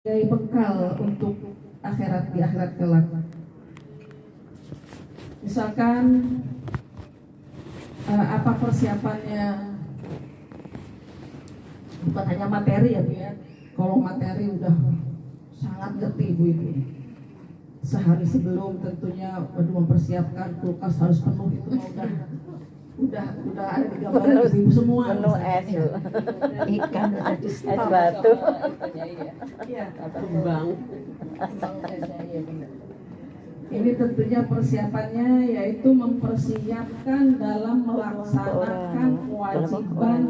sebagai bekal untuk di akhirat kelak. Misalkan apa persiapannya, bukan hanya materi ya Bu ya. Kalau materi udah sangat ngerti Bu itu. Sehari sebelum tentunya mempersiapkan kulkas harus penuh, itu udah ada di gambaran ibu semua. Penuh es Bu. Ikan Es batu. Iya. Kembang. Ini tentunya persiapannya yaitu mempersiapkan dalam melaksanakan kewajiban,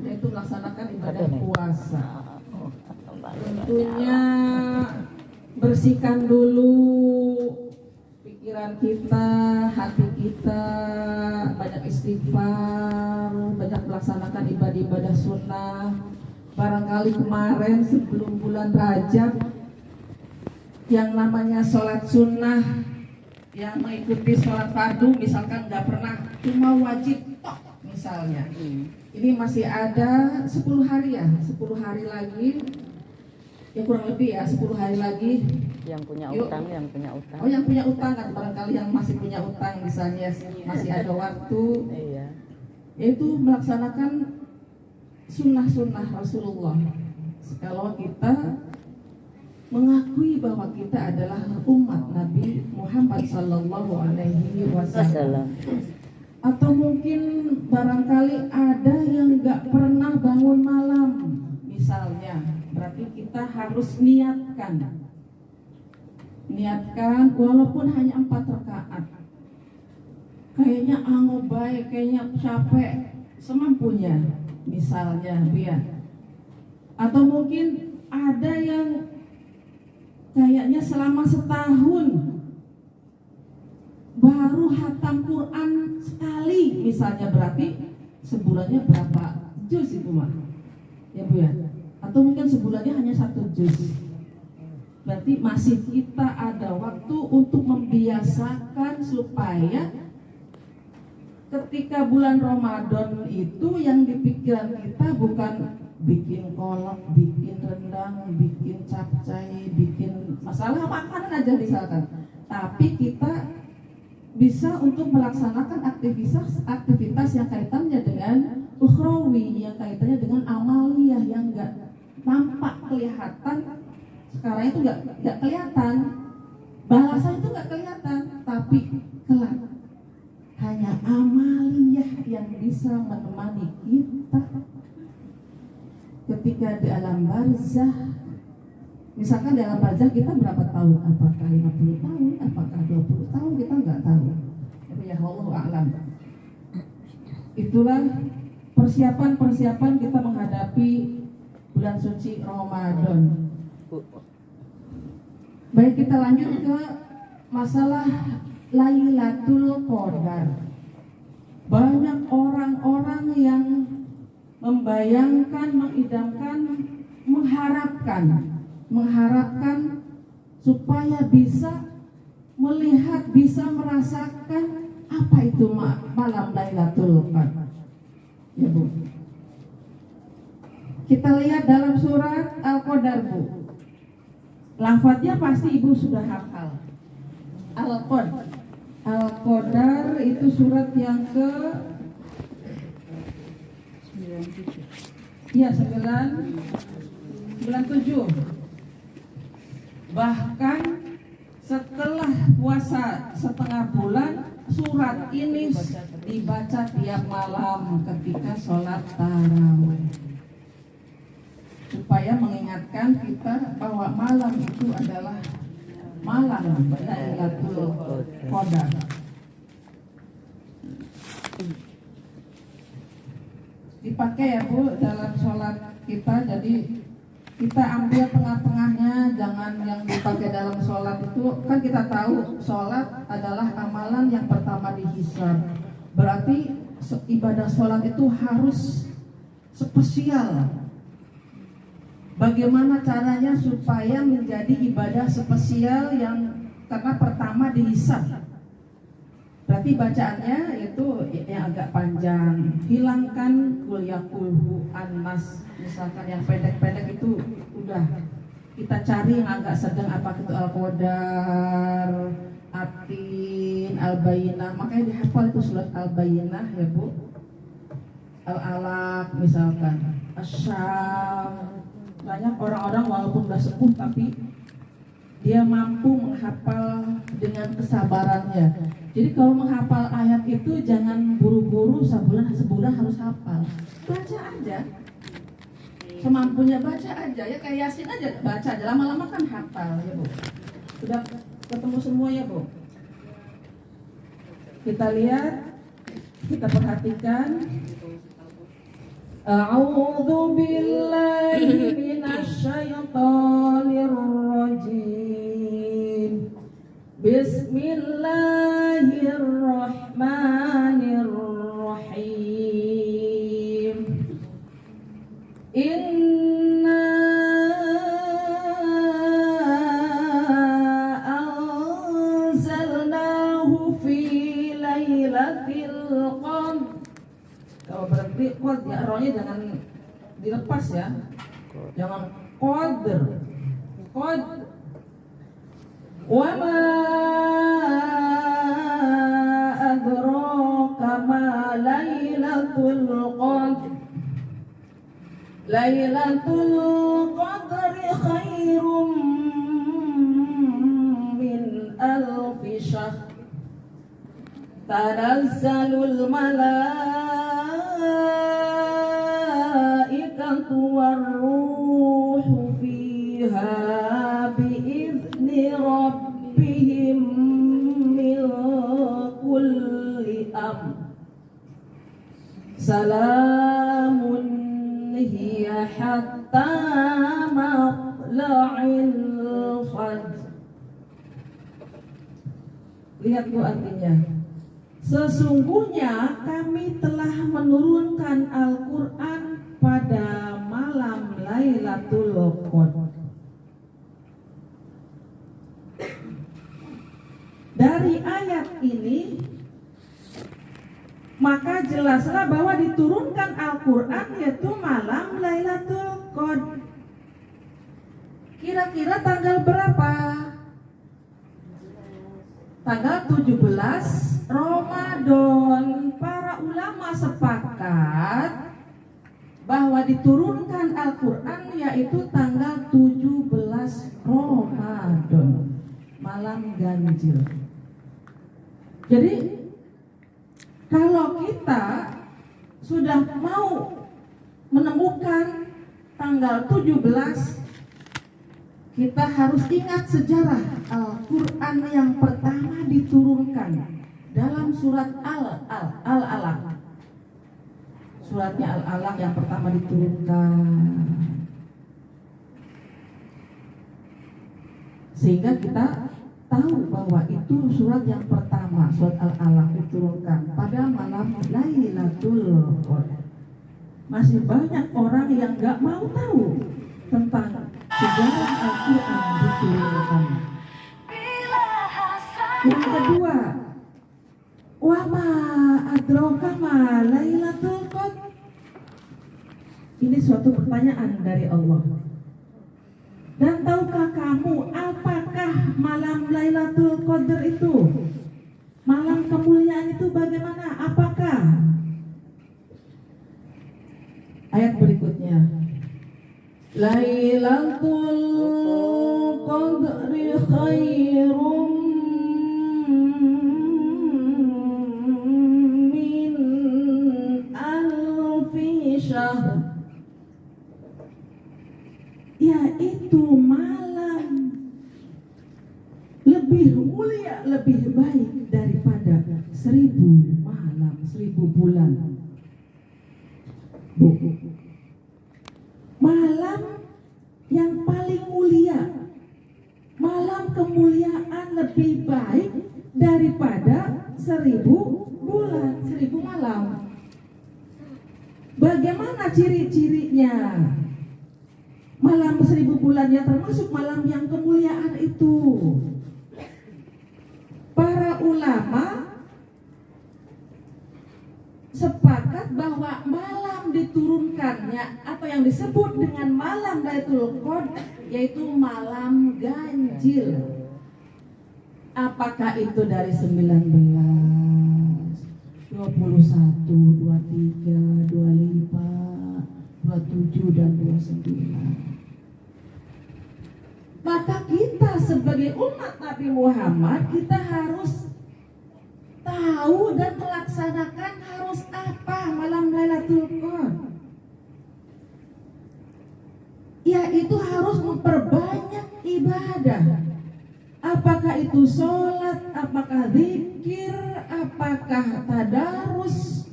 yaitu melaksanakan ibadah puasa. Tentunya bersihkan dulu pikiran kita, hati kita, banyak istighfar, banyak melaksanakan ibadah-ibadah sunnah. Barangkali kemarin sebelum bulan Rajab yang namanya sholat sunnah, yang mengikuti sholat fardu misalkan nggak pernah, cuma wajib tok misalnya. Ini masih ada 10 hari ya, 10 hari lagi ya, kurang lebih ya 10 hari lagi. Yang punya utang. Oh, yang punya utang kan, barangkali yang masih punya utang misalnya masih ada waktu. Iya. Yaitu melaksanakan sunnah-sunnah Rasulullah. Kalau kita mengakui bahwa kita adalah umat Nabi Muhammad Sallallahu Alaihi Wasallam. Atau mungkin barangkali ada yang nggak pernah bangun malam misalnya, berarti kita harus niatkan walaupun hanya 4 rakaat. Kayaknya baik, kayaknya capek, semampunya misalnya biar. Atau mungkin ada yang kayaknya selama setahun baru hatam Quran sekali misalnya, berarti sebulannya berapa juz itu mah ya Bu ya? Atau mungkin sebulannya hanya 1 juz. Berarti masih kita ada waktu untuk membiasakan supaya ketika bulan Ramadan itu yang di pikiran kita bukan bikin kolak, bikin rendang, bikin capcay, bikin masalah makanan aja misalkan, tapi kita bisa untuk melaksanakan aktivitas yang kaitannya dengan ukhrawi, yang kaitannya dengan amaliyah yang enggak nampak kelihatan. Sekarang itu enggak kelihatan, balasan itu enggak kelihatan, tapi kelak hanya amaliyah yang bisa menemani kita ketika di alam barzah. Misalkan di alam barzah kita berapa tahun? Apakah 50 tahun? Apakah 20 tahun? Kita nggak tahu. Tapi ya Allah a'lam. Itulah persiapan kita menghadapi bulan suci Ramadan. Baik, kita lanjut ke masalah Lailatul Qadar. Banyak orang-orang yang membayangkan, mengidamkan, mengharapkan supaya bisa melihat, bisa merasakan apa itu malam Lailatul Qadar. Ya Bu. Kita lihat dalam surat Al-Qadar Bu. Lafadznya pasti Ibu sudah hafal. Al-Qadar itu surat yang ke 97. Bahkan setelah puasa setengah bulan, surat ini dibaca tiap malam ketika sholat tarawih, supaya mengingatkan kita bahwa malam itu adalah malam Lailatul Qadar. Dipakai ya Bu dalam sholat kita, jadi kita ambil tengah-tengahnya, jangan yang dipakai dalam sholat itu. Kan kita tahu sholat adalah amalan yang pertama dihisab, berarti ibadah sholat itu harus spesial. Bagaimana caranya supaya menjadi ibadah spesial yang karena pertama dihisab? Berarti bacaannya itu yang agak panjang. Hilangkan kul yakulhu annas, misalkan yang pendek-pendek itu udah kita cari yang agak sedang, apa itu Al-Qadar, Atin, Al-Bayyinah, makanya dihafal itu surat Al-Bayyinah ya Bu. Al-Alaq misalkan, Asyam. Banyak orang-orang walaupun udah sepuh tapi dia mampu menghafal dengan kesabarannya. Jadi kalau menghafal ayat itu jangan buru-buru sebulan harus hafal. Baca aja. Semampunya baca aja ya, kayak Yasin aja baca aja, lama-lama kan hafal ya Bu. Sudah ketemu semua ya Bu. Kita lihat, kita perhatikan. A'udzu billahi minasy syaithanir rajim. Bismillahirrahmanirrahim. Inna anzalnahu fi lailatul qadr. Kalau berarti qad ya, rohnya jangan dilepas ya. Jangan qadr. Qad. Wa ma adraka ma lailatul qadr. Lailatul qadri khairum min alfi syahr. Tanazzalul malaikatu warruhu fiha biizni rabbihim min kulli amr. Salamun hiya hatta matla'il fajr. Lihat Bu artinya. Sesungguhnya kami telah menurunkan Al-Quran pada malam Lailatul Qadar. Dari ayat ini maka jelaslah bahwa diturunkan Al-Quran yaitu malam Lailatul Qadar. Kira-kira tanggal berapa? Tanggal 17 Ramadan. Para ulama sepakat bahwa diturunkan Al-Quran yaitu tanggal 17 Ramadan, malam ganjil. Jadi kalau kita sudah mau menemukan tanggal 17, kita harus ingat sejarah Al-Quran yang pertama diturunkan dalam surat Al-Alaq. Suratnya Al-Alaq yang pertama diturunkan. Sehingga kita tahu bahwa itu surat yang pertama, surat Al-Alaq diturunkan pada malam Lailatul Qadar. Masih banyak orang yang gak mau tahu tentang sejarah Al-Quran diturunkan. Yang kedua, wa ma adraka ma Lailatul Qadar. Ini suatu pertanyaan dari Allah. Dan tahukah kamu apakah malam Lailatul Qadar itu? Malam kemuliaan itu bagaimana? Apakah? Ayat berikutnya. Lailatul Qadri khairum min alfi syahr. Yaitu malam lebih mulia, lebih baik daripada 1000 malam, 1000 bulan. Bu, malam yang paling mulia, malam kemuliaan lebih baik daripada 1000 bulan, 1000 malam. Bagaimana ciri-cirinya? Malam 1000 bulan yang termasuk malam yang kemuliaan itu. Para ulama sepakat bahwa malam diturunkannya atau yang disebut dengan malam Lailatul Qadar yaitu malam ganjil. Apakah itu dari 19, 21, 23, 25, 27 dan 29? Maka kita sebagai umat Nabi Muhammad, kita harus tahu dan melaksanakan harus apa malam Lailatul Qadar. Yaitu harus memperbanyak ibadah. Apakah itu sholat, apakah zikir, apakah tadarus.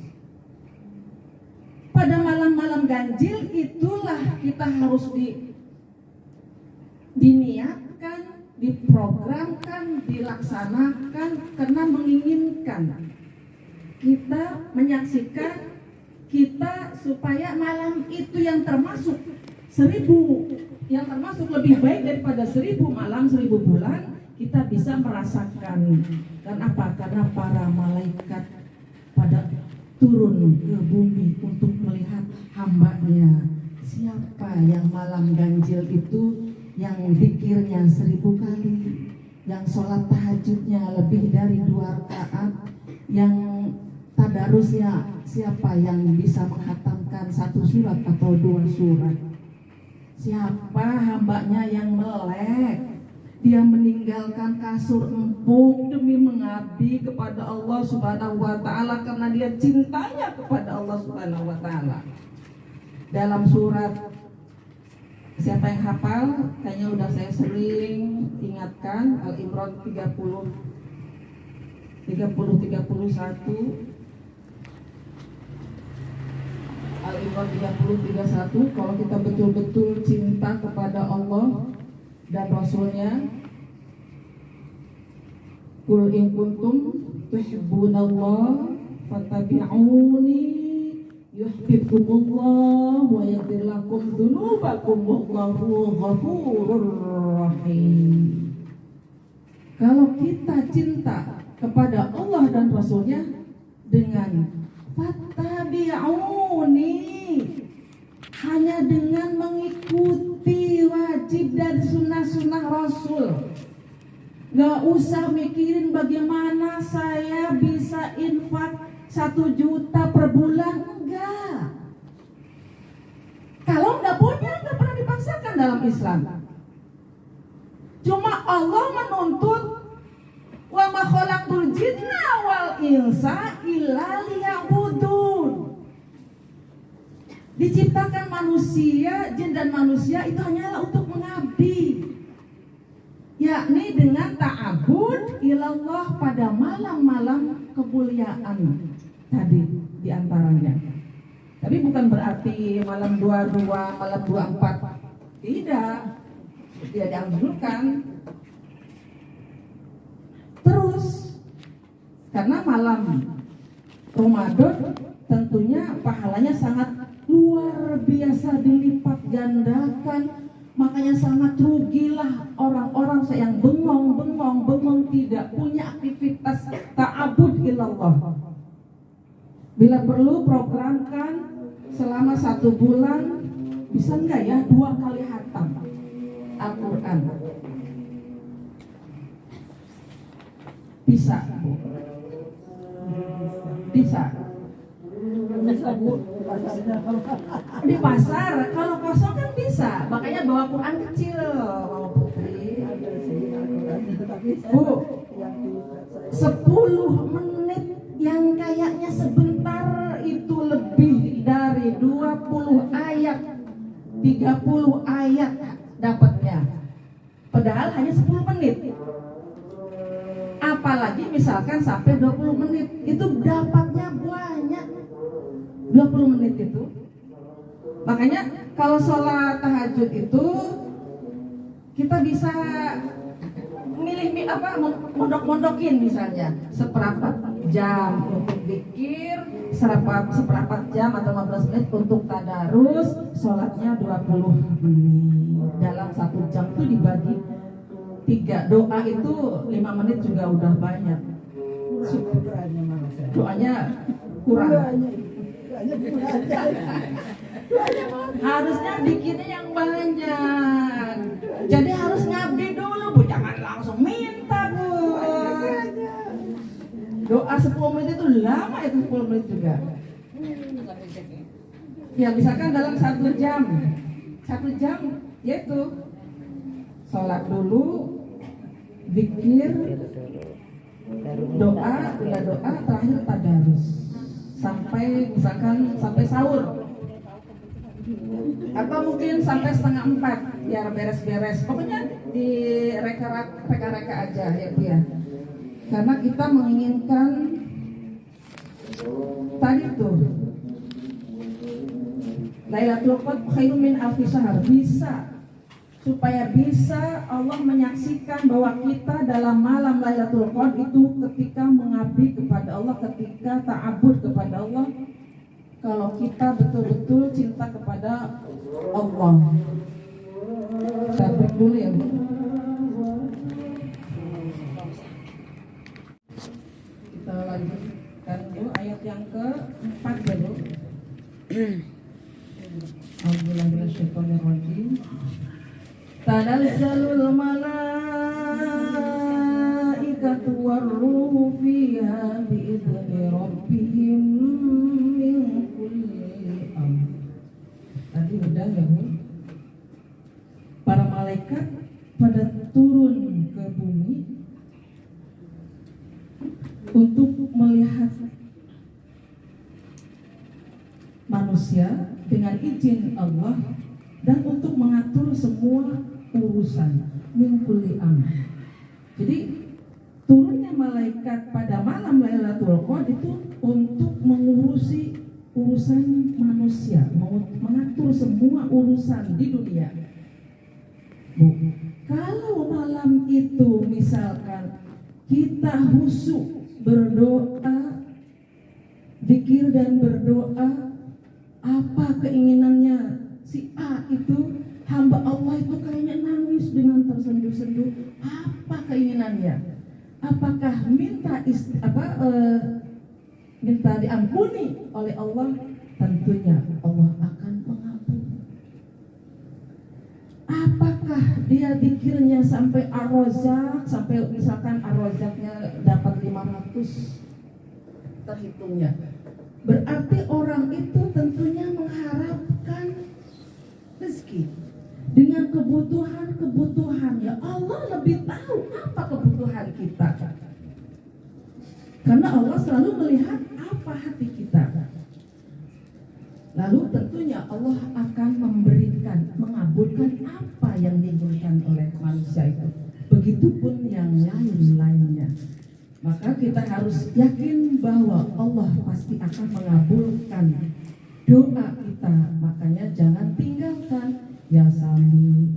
Pada malam-malam ganjil itulah kita harus diniatkan, diprogramkan, dilaksanakan, karena menginginkan kita menyaksikan kita supaya malam itu yang termasuk 1000, yang termasuk lebih baik daripada 1000 malam 1000 bulan, kita bisa merasakan. Karena apa? Karena para malaikat pada turun ke bumi untuk melihat hambanya. Siapa yang malam ganjil itu, yang zikirnya 1000 kali, yang sholat tahajudnya lebih dari 2 rakaat, yang tadarusnya siapa yang bisa menghatamkan 1 surat atau 2 surat. Siapa hambanya yang melek, dia meninggalkan kasur empuk demi mengabdi kepada Allah Subhanahu wa Ta'ala, karena dia cintanya kepada Allah Subhanahu wa Ta'ala. Dalam surat, siapa yang hafal? Kayaknya udah saya sering ingatkan, Al-Imran 30, 31. Al-Imran 30, 31. Kalau kita betul-betul cinta kepada Allah dan Rasulnya, Qul in kuntum tuhibbunallah fattabi'uni yuhibbukumullah wa yaghfir lakum dzunubakum wallahu ghafurur rahim. Kalau kita cinta kepada Allah dan Rasulnya dengan fattabi'uni, hanya dengan mengikuti wajib dan sunnah-sunnah Rasul. Gak usah mikirin bagaimana saya bisa infak 1 juta per bulan. Enggak. Kalau nggak punya, nggak pernah dipaksakan dalam Islam. Cuma Allah menuntut, wa ma khalaqtul jinna wal insa illa liya'budun. Diciptakan manusia, jin dan manusia itu hanyalah untuk mengabdi, yakni dengan ta'abud ilallah pada malam-malam kemuliaan tadi diantaranya. Tapi bukan berarti malam 22, malam 24, tidak dianjurkan. Terus karena malam Ramadan tentunya pahalanya sangat luar biasa dilipat gandakan. Makanya sangat rugilah orang-orang yang bengong tidak punya aktivitas ta'abud ilallah. Bila perlu programkan selama 1 bulan, bisa enggak ya 2 kali khatam Al-Quran? Bisa, Bu. Bisa. Di pasar, kalau kosong kan bisa. Makanya bawa Quran kecil, Mama Putri. Bu, 10 menit yang kayaknya sebentar itu lebih dari 20 ayat, 30 ayat dapatnya. Padahal hanya 10 menit. Apalagi misalkan sampai 20 menit, itu dapatnya banyak. 20 menit itu. Makanya kalau sholat tahajud itu kita bisa milih mondok-mondokin, misalnya seperempat jam untuk zikir, seperempat jam atau 15 menit untuk tadarus, sholatnya 20 menit. Dalam 1 jam itu dibagi 3. Doa itu 5 menit juga udah banyak. Doanya kurang. Harusnya bikinnya yang banyak. Jadi harus ngabdi dulu, Bu. Jangan langsung minta, Bu. Doa 10 menit itu lama, itu 10 menit juga. Ya misalkan dalam 1 jam, yaitu sholat dulu, zikir, doa, terakhir tadarus. Sampai misalkan sampai sahur. Atau mungkin sampai 3:30 biar beres-beres. Pokoknya di reka-reka aja ya Bu ya. Karena kita menginginkan tadi tuh Lailatul Qadar khairun min alfi syahr, supaya bisa Allah menyaksikan bahwa kita dalam malam Lailatul Qadar itu ketika mengabdi kepada Allah, ketika ta'abbud kepada Allah, kalau kita betul-betul cinta kepada Allah. Kita break dulu ya Bu. Kita lanjutkan dulu ayat yang ke-4 ya Bu. Alhamdulillahirrahmanirrahim. Tanazzalul malaikatu warruhu fiha bi'idzni rabbihim min kulli amr. Tadi udah ya Bu. Para malaikat pada turun ke bumi untuk melihat manusia dengan izin Allah dan untuk mengatur semua urusan min kulli amr. Jadi turunnya malaikat pada malam Lailatul Qadar itu untuk mengurusi urusan manusia, mengatur semua urusan di dunia. Bu, kalau malam itu misalkan kita khusyuk berdoa, zikir dan berdoa, apa keinginannya si A itu, hamba Allah itu kayaknya nangis dengan tersenduh-senduh. Apa keinginannya? Apakah minta minta diampuni oleh Allah? Tentunya Allah akan mengampuni. Apakah dia zikirnya sampai ar-Razzaq, sampai misalkan ar-Razzaqnya dapat 500 terhitungnya, berarti orang itu tentunya mengharapkan rezeki dengan kebutuhan. Ya Allah lebih tahu apa kebutuhan kita, karena Allah selalu melihat apa hati kita. Lalu tentunya Allah akan mengabulkan apa yang diinginkan oleh manusia itu. Begitupun yang lain-lainnya. Maka kita harus yakin bahwa Allah pasti akan mengabulkan doa kita. Makanya jangan tinggalkan. Ya Sami,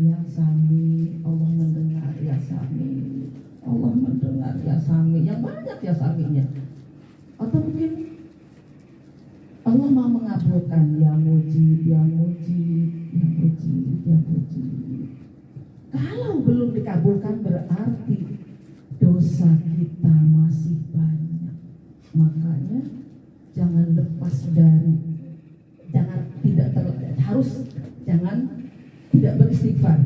Allah mendengar ya Sami, Allah mendengar ya Sami. Yang banyak ya Saminya. Atau mungkin Allah mau mengabulkan ya Muji. Kalau belum dikabulkan berarti dosa kita masih banyak. Makanya jangan lepas dari, jangan tidak beristighfar.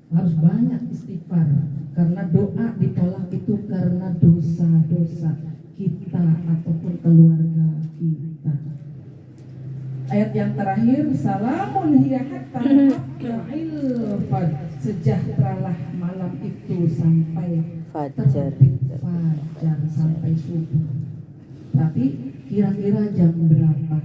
Harus banyak istighfar, karena doa ditolak itu karena dosa-dosa kita ataupun keluarga kita. Ayat yang terakhir, salamun hiya hatta matla'il fajr. Sejahteralah malam itu sampai terbit fajar, sampai subuh. Tapi kira-kira jam berapa?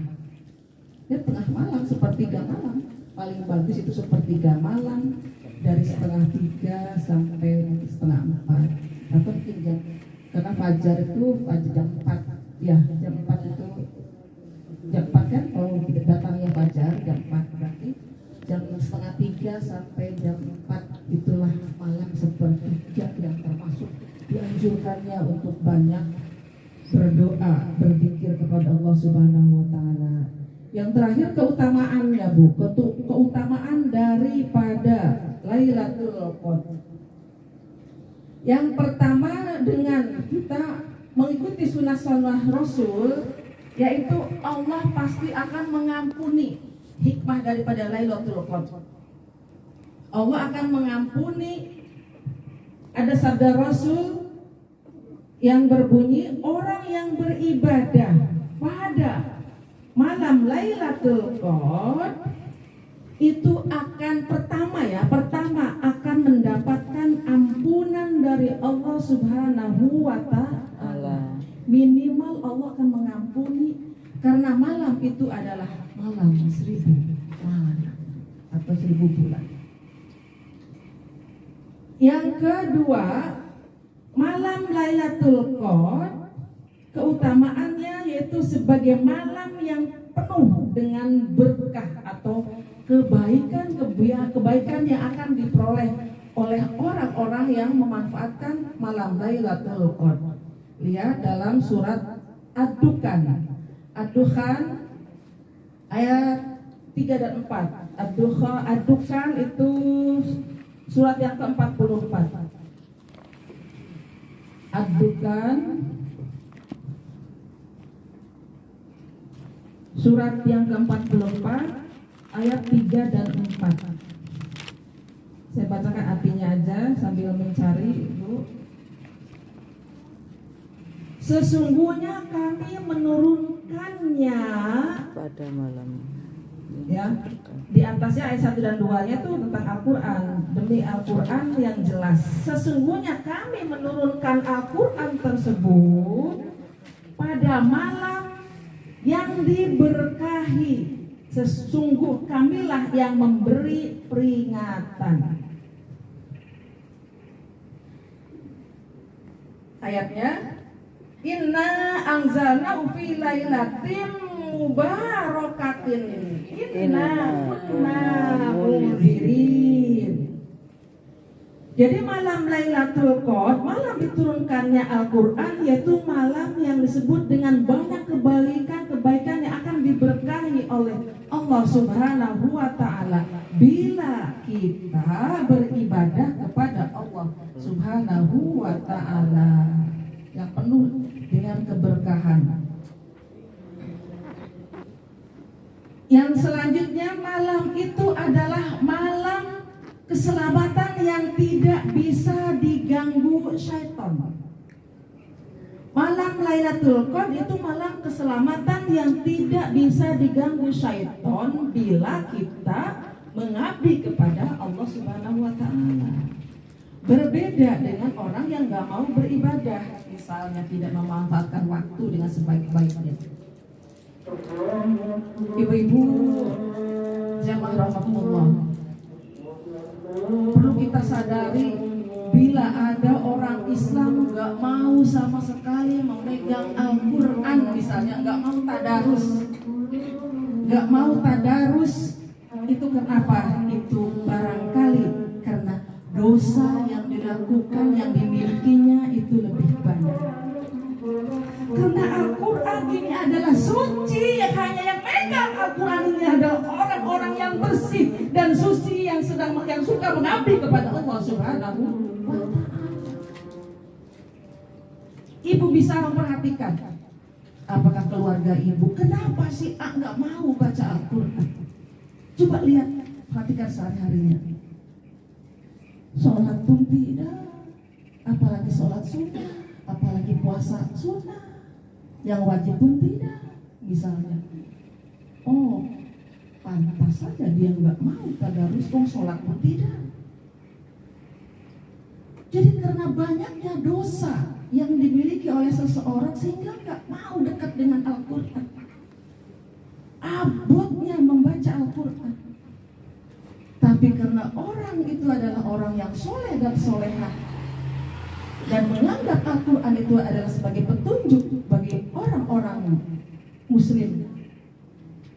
Ya tengah malam, sepertiga malam. Paling bagus itu sepertiga malam, dari 3:30 sampai 3:30. Atau mungkin jam, karena fajar itu jam 4. Ya, jam 4 itu jam 4 kan, kalau datangnya fajar jam 4, berarti jam 2:30 sampai jam 4 itulah malam sepertiga yang termasuk dianjurkannya untuk banyak berdoa, berzikir kepada Allah Subhanahu wa taala. Yang terakhir keutamaannya Bu, keutamaan daripada Lailatul Qadar. Yang pertama, dengan kita mengikuti sunnah Rasul, yaitu Allah pasti akan mengampuni. Hikmah daripada Lailatul Qadar, Allah akan mengampuni. Ada sabda Rasul yang berbunyi, orang yang beribadah pada malam Lailatul Qadar itu akan pertama akan mendapatkan ampunan dari Allah Subhanahu wa Ta'ala. Minimal Allah akan mengampuni, karena malam itu adalah malam 1000 malam atau 1000 bulan. Yang kedua, malam Lailatul Qadar keutamaannya yaitu sebagai malam yang penuh dengan berkah atau kebaikan yang akan diperoleh oleh orang-orang yang memanfaatkan malam Lailatul Qadar. Lihat dalam surat Ad-Dukhan ayat 3 dan 4. Ad-Dukhan itu surat yang ke-44. Ad-Dukhan surat yang ke-44 ayat 3 dan 4. Saya bacakan artinya aja sambil mencari, Ibu. Sesungguhnya kami menurunkannya pada malam. Ya, di atasnya ayat 1 dan 2-nya itu tentang Al-Quran. Demi Al-Quran yang jelas, sesungguhnya kami menurunkan Al-Quran tersebut pada malam yang diberkahi. Sesungguh kamilah yang memberi peringatan. Ayatnya, inna anzalnahu fi lailatin mubarakatin inna kunna munzirin. Jadi malam Lailatul Qadar, malam diturunkannya Al-Quran, yaitu malam yang disebut dengan banyak kebaikan yang akan diberkahi oleh Allah Subhanahu wa Ta'ala bila kita beribadah kepada Allah Subhanahu wa Ta'ala yang penuh dengan keberkahan. Yang selanjutnya, malam itu adalah malam keselamatan yang tidak bisa diganggu syaitan. Malam Lailatul Qadar itu malam keselamatan yang tidak bisa diganggu syaitan bila kita mengabdi kepada Allah Subhanahu wa Ta'ala. Berbeda dengan orang yang gak mau beribadah, misalnya tidak memanfaatkan waktu dengan sebaik-baiknya. Ibu-ibu jamaah rahmatullah, perlu kita sadari, bila ada orang Islam gak mau sama sekali memegang Al-Quran, misalnya gak mau tadarus, itu kenapa? Itu barangkali karena dosa yang dilakukan, yang dimilikinya itu lebih banyak. Karena Al-Quran ini adalah suci, yang hanya yang megang Al-Quran ini adalah orang-orang yang bersih dan suci, yang suka mengabdi kepada Allah Subhanahu wa Ta'ala. Ibu bisa memperhatikan, apakah keluarga ibu, kenapa sih nggak mau baca Al-Quran? Coba lihat, perhatikan sehari-harinya. Sholat pun tidak, apalagi sholat sunnah, apalagi puasa sunnah, yang wajib pun tidak. Misalnya, oh pantas saja dia nggak mau tadarus, sholat pun tidak. Jadi karena banyaknya dosa yang dimiliki oleh seseorang sehingga nggak mau dekat dengan Al-Quran, abotnya membaca Al-Quran. Tapi karena orang itu adalah orang yang soleh dan solehah, dan menganggap Al-Quran itu adalah sebagai petunjuk bagi orang-orang muslim,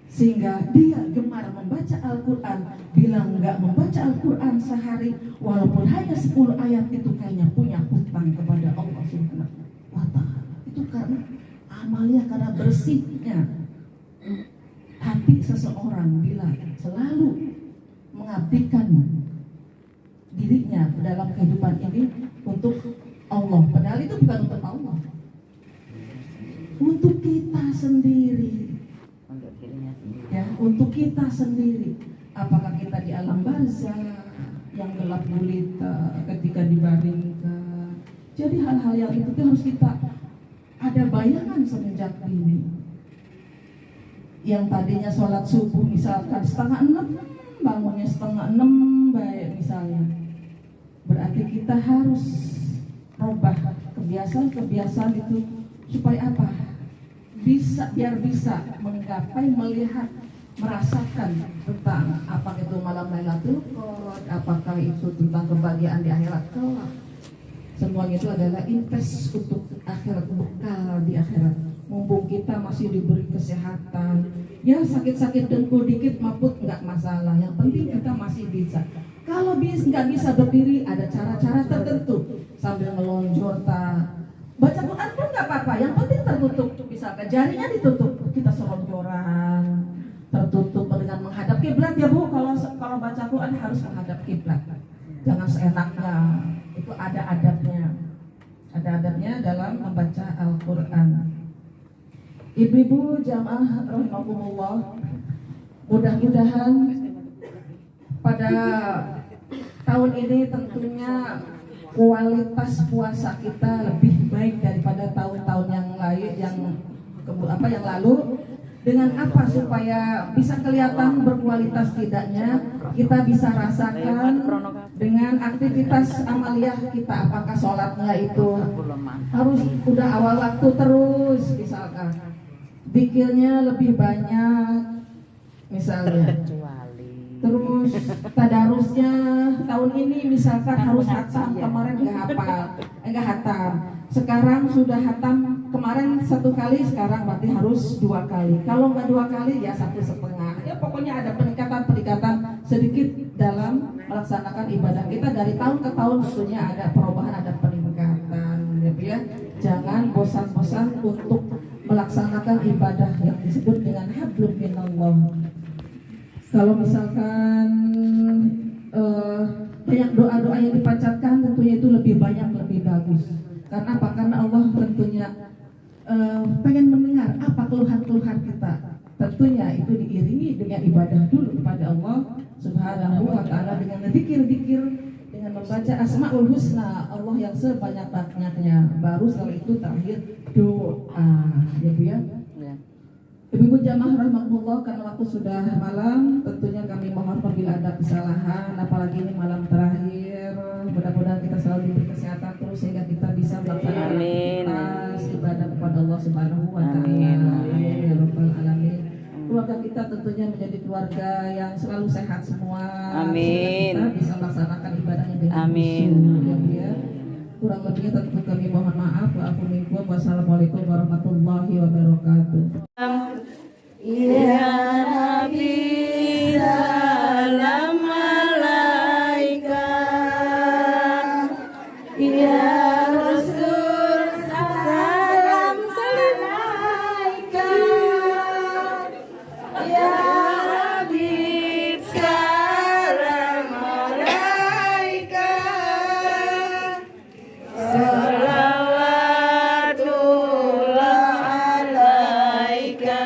sehingga dia gemar membaca Al-Quran. Bila nggak membaca Al-Quran sehari, walaupun hanya 10 ayat, itu kayaknya punya hutang kepada Allah Subhanahu wa Ta'ala. Itu karena amalnya, karena bersihnya hati seseorang bila selalu mengabdikan dirinya dalam kehidupan ini untuk Allah. Padahal itu bukan untuk Allah, untuk kita sendiri. Ya, untuk kita sendiri. Apakah kita di alam barzah, yang gelap gulita ketika dibaringkan. Jadi hal-hal yang itu tuh harus kita ada bayangan semenjak dini. Yang tadinya sholat subuh misalkan 5:30, bangunnya 5:30 baik misalnya. Berarti kita harus rubah kebiasaan-kebiasaan itu supaya apa? Biar bisa menggapai, melihat, merasakan tentang apa itu malam Lailatul Qadar, apakah itu tentang kebahagiaan di akhirat kelak. Semuanya itu adalah invest untuk akhirat, bekal di akhirat. Mumpung kita masih diberi kesehatan, ya sakit-sakit dengkul dikit maput nggak masalah. Yang penting kita masih bisa. Kalau nggak bisa berdiri, ada cara-cara tertentu sambil melonjor, baca Quran pun nggak apa-apa. Yang penting tertutup, misalkan jarinya ditutup, kita selonjoran, tertutup dengan menghadap kiblat ya Bu. Kalau baca Quran harus menghadap kiblat, jangan seenaknya. Itu ada adabnya dalam membaca Al-Quran. Ibu-ibu jamaah rahimakumullah, mudah-mudahan pada tahun ini tentunya kualitas puasa kita lebih baik daripada tahun-tahun yang lalu. Dengan apa supaya bisa kelihatan berkualitas tidaknya, kita bisa rasakan dengan aktivitas amaliyah kita. Apakah sholatnya itu harus udah awal waktu terus, misalkan zikirnya lebih banyak misalnya, terus tadarusnya tahun ini misalkan harus hatam, kemarin nggak hatam, sekarang sudah hatam. Kemarin 1 kali, sekarang berarti harus 2 kali. Kalau nggak 2 kali ya 1,5. Ya pokoknya ada peningkatan sedikit dalam melaksanakan ibadah kita dari tahun ke tahun. Tentunya ada perubahan, ada peningkatan, ya. Jangan bosan-bosan untuk melaksanakan ibadah yang disebut dengan hablum minallah. Kalau misalkan banyak doa-doa yang dipanjatkan, tentunya itu lebih banyak, lebih bagus. Karena apa? Karena Allah tentunya pengen mendengar apa keluhan-keluhan kita. Tentunya itu diiringi dengan ibadah dulu kepada Allah Subhanahu wa ta'ala, dengan zikir-zikir, dengan membaca Asmaul Husna Allah yang sebanyak-banyaknya. Baru setelah itu terakhir doa, ya Bu ya. Ibu-ibu jamaah rahmatullah, karena waktu sudah malam, tentunya kami mohon apabila ada kesalahan, apalagi ini malam terakhir. Mudah-mudahan kita selalu diberi kesehatan terus sehingga kita bisa melaksanakan aktivitas ibadah kepada Allah Subhanahu wa ta'ala. Amin ya rabbal alamin. Keluarga kita tentunya menjadi keluarga yang selalu sehat semua. Amin. Kita bisa melaksanakan ibadahnya dengan Amin. ya. Kurang lebihnya tentu kami mohon maaf. Wassalamualaikum warahmatullahi wabarakatuh.